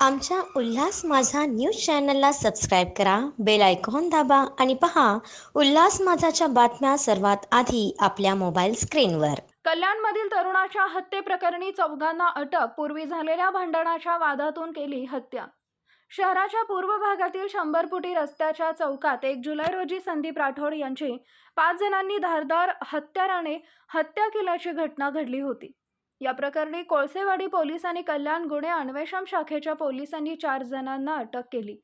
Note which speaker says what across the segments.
Speaker 1: आमच्या उल्हास माझा न्यूज चॅनलला सबस्क्राईब करा, बेल आयकॉन दाबा आणि पहा उल्हास माझाच्या बातम्या सर्वात आधी आपल्या मोबाईल स्क्रीनवर.
Speaker 2: कल्याणमधील तरुणाच्या हत्येप्रकरणी चौघांना अटक. पूर्वी झालेल्या भांडणाच्या वादातून केली हत्या. शहराच्या पूर्व भागातील 100 फुटी रस्त्याच्या चौकात 1 जुलै रोजी संदीप राठोड यांची 5 जणांनी धारदार हत्याराने हत्या केल्याची घटना घडली होती. या प्रकरणी कोळसेवाडी पोलीस आणि कल्याण गुन्हे अन्वेषण शाखेच्या पोलिसांनी 4 जणांना अटक केली.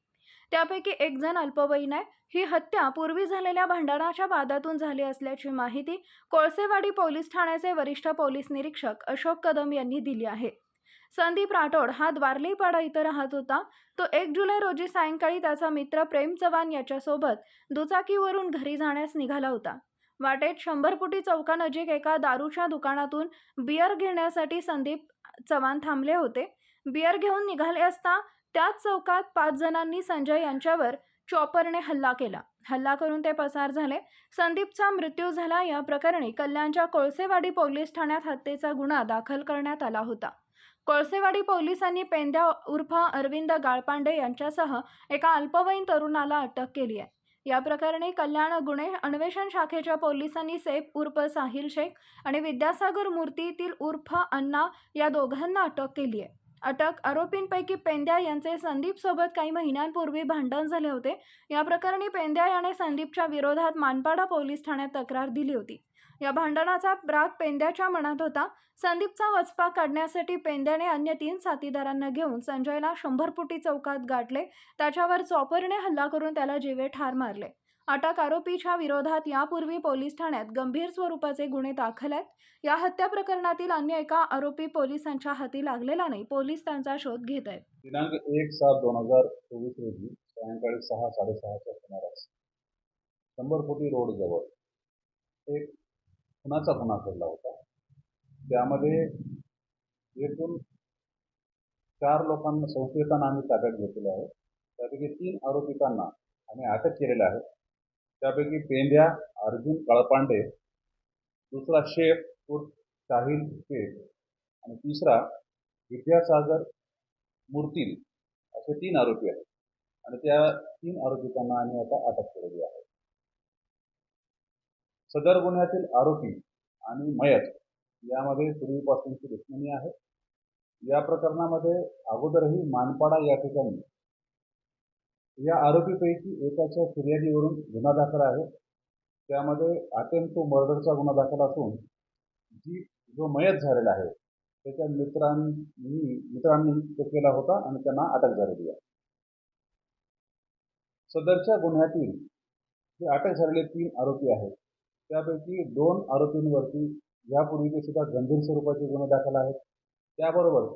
Speaker 2: त्यापैकी एक जण अल्पवयीन आहे. ही हत्या पूर्वी झालेल्या भांडणाच्या वादातून झाली असल्याची माहिती कोळसेवाडी पोलीस ठाण्याचे वरिष्ठ पोलीस निरीक्षक अशोक कदम यांनी दिली आहे. संदीप राठोड हा द्वारलीपाडा इथं राहत होता. तो 1 जुलै रोजी सायंकाळी त्याचा मित्र प्रेम चव्हाण याच्यासोबत दुचाकीवरून घरी जाण्यास निघाला होता. वाटेत 100 फुटी चौकानजीक एका दारूच्या दुकानातून बियर घेण्यासाठी संदीप चव्हाण थांबले होते. बियर घेऊन निघाले असता त्याच चौकात 5 जणांनी संजय यांच्यावर चॉपरने हल्ला केला. हल्ला करून ते पसार झाले. संदीपचा मृत्यू झाला. या प्रकरणी कल्याणच्या कोळसेवाडी पोलीस ठाण्यात हत्येचा गुन्हा दाखल करण्यात आला होता. कोळसेवाडी पोलिसांनी पेंद्या उर्फ अरविंद गाळपांडे यांच्यासह एका अल्पवयीन तरुणाला अटक केली आहे. या प्रकरणी कल्याण गुन्हे अन्वेषण शाखेच्या पोलिसांनी सैफ उर्फ साहिल शेख आणि विद्यासागर मूर्तीतील उर्फ अण्णा या दोघांना अटक केली आहे. अटक आरोपींपैकी पेंद्या यांचे संदीप सोबत काही महिन्यांपूर्वी भांडण झाले होते. या प्रकरणी पेंद्या याने संदीपच्या विरोधात मानपाडा पोलीस ठाण्यात तक्रार दिली होती. या भांडणाचा राग पेंद्याच्या मनात होता. संदीपचा वचपा काढण्यासाठी पेंद्याने अन्य 3 साथीदारांना घेऊन संजयला 100 फुटी चौकात गाठले. त्याच्यावर चॉपरने हल्ला करून त्याला जीवे ठार मारले. अटक आरोपीच्या विरोधात यापूर्वी पोलीस ठाण्यात गंभीर स्वरूपाचे गुन्हे दाखल आहेत. या हत्या प्रकरणातील अन्य एका आरोपी पोलिसांच्या हाती लागलेला नाही. पोलीस त्यांचा शोध घेत आहेत.
Speaker 3: दिनांक 1/7/2024 रोजी सायंकाळी 6:30च्या सुमारास 100 फुटी रोड जवळ एक खुनाचा गुन्हा घडला होता. त्यामध्ये एकूण 4 लोकांना संशयितांना आम्ही ताब्यात घेतलेले आहे. त्यापैकी 3 आरोपितांना आम्ही अटक केलेलं आहे. त्यापैकी पेंद्या अर्जुन काळपांडे, दुसरा शेख उर्फ साहिल शेख आणि तिसरा विद्यासागर मूर्ती असे 3 आरोपी आहेत आणि त्या 3 आरोपितांना आम्ही आता अटक केलेली आहे. सदर गुन्ह्यातील आरोपी आणि मयत यामध्ये पूर्वीपासूनची दुश्मनी आहे. या प्रकरणामध्ये अगोदरही मानपाडा या ठिकाणी या आरोपीपैकी एकाच्या फिर्यादीवरून गुन्हा दाखल आहे. त्यामध्ये अटेम्प्ट टू मर्डरचा गुन्हा दाखल असून जो मयत झालेला आहे त्याच्या मित्रांनी तो केला होता आणि त्यांना अटक झालेली आहे. सदरच्या गुन्ह्यातील जे अटक झालेले 3 आरोपी आहेत त्यापैकी 2 आरोपींवरती यापूर्वीचे सुद्धा गंभीर स्वरूपाचे गुन्हे दाखल आहेत. त्याबरोबर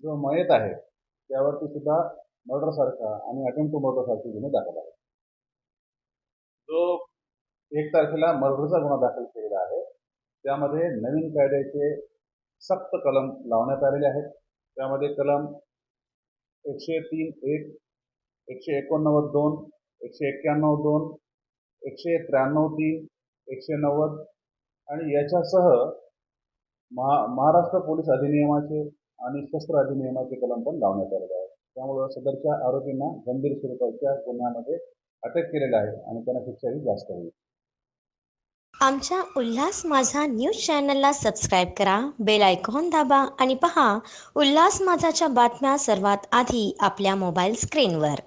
Speaker 3: जो मयत आहे त्यावरती सुद्धा मर्डरसारखा आणि अटेम्प्ट टू मर्डरसारखे गुन्हे दाखल आहेत. जो 1 तारखेला मर्डरचा गुन्हा दाखल केलेला आहे त्यामध्ये नवीन कायद्याचे सक्त कलम लावण्यात आलेले आहेत. त्यामध्ये कलम 103(1), 189(2), 191(2), 193(3), 190 आणि याच्यासह महाराष्ट्र पोलीस अधिनियमाचे आणि शस्त्र अधिनियमाचे कलम पण लावण्यात आलेले आहेत. त्यामुळे सदरच्या आरोपींना गंभीर स्वरूपाच्या गुन्ह्यामध्ये अटक केलेला आहे आणि त्यांना शिक्षाही जास्त होईल.
Speaker 1: आमच्या उल्हास माझा न्यूज चॅनलला सबस्क्राईब करा, बेल आयकॉन दाबा आणि पहा उल्हास माझाच्या बातम्या सर्वात आधी आपल्या मोबाईल स्क्रीनवर.